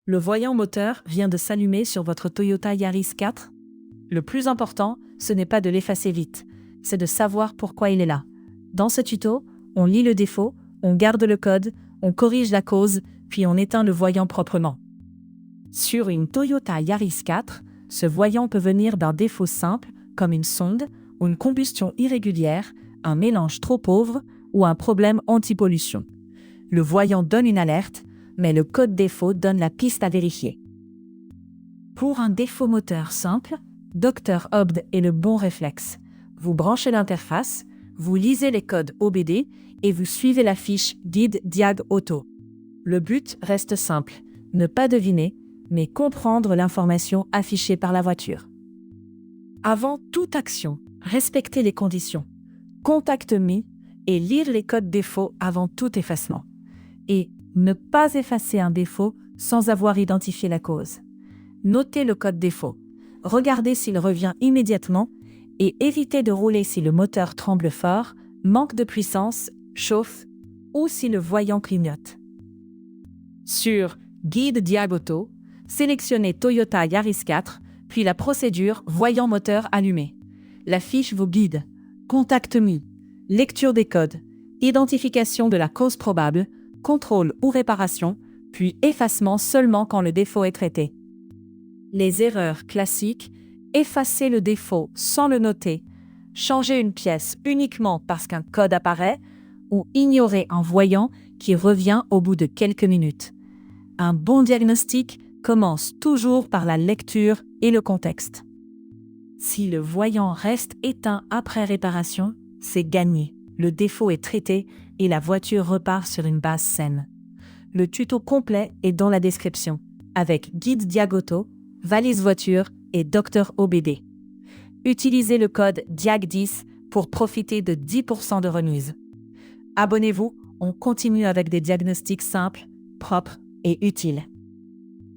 Le voyant moteur vient de s'allumer sur votre Toyota Yaris 4. Le plus important, ce n'est pas de l'effacer vite, c'est de savoir pourquoi il est là. Dans ce tuto, on lit le défaut, on garde le code, on corrige la cause, puis on éteint le voyant proprement. Sur une Toyota Yaris 4, ce voyant peut venir d'un défaut simple, comme une sonde, ou une combustion irrégulière, un mélange trop pauvre, ou un problème anti-pollution. Le voyant donne une alerte, mais le code défaut donne la piste à vérifier. Pour un défaut moteur simple, Dr Obd est le bon réflexe. Vous branchez l'interface, vous lisez les codes OBD et vous suivez la fiche Guide Diag Auto. Le but reste simple, ne pas deviner, mais comprendre l'information affichée par la voiture. Avant toute action, respectez les conditions. Contact Me et lire les codes défauts avant tout effacement. Et ne pas effacer un défaut sans avoir identifié la cause. Notez le code défaut. Regardez s'il revient immédiatement et évitez de rouler si le moteur tremble fort, manque de puissance, chauffe ou si le voyant clignote. Sur Guide Diag Auto, sélectionnez Toyota Yaris 4, puis la procédure voyant moteur allumé. La fiche vous guide. Contact Me, lecture des codes, identification de la cause probable, contrôle ou réparation, puis effacement seulement quand le défaut est traité. Les erreurs classiques, effacer le défaut sans le noter, changer une pièce uniquement parce qu'un code apparaît, ou ignorer un voyant qui revient au bout de quelques minutes. Un bon diagnostic commence toujours par la lecture et le contexte. Si le voyant reste éteint après réparation, c'est gagné. Le défaut est traité et la voiture repart sur une base saine. Le tuto complet est dans la description, avec Guide Diag Auto, valise voiture et Dr OBD. Utilisez le code DIAG10 pour profiter de 10% de remise. Abonnez-vous, on continue avec des diagnostics simples, propres et utiles.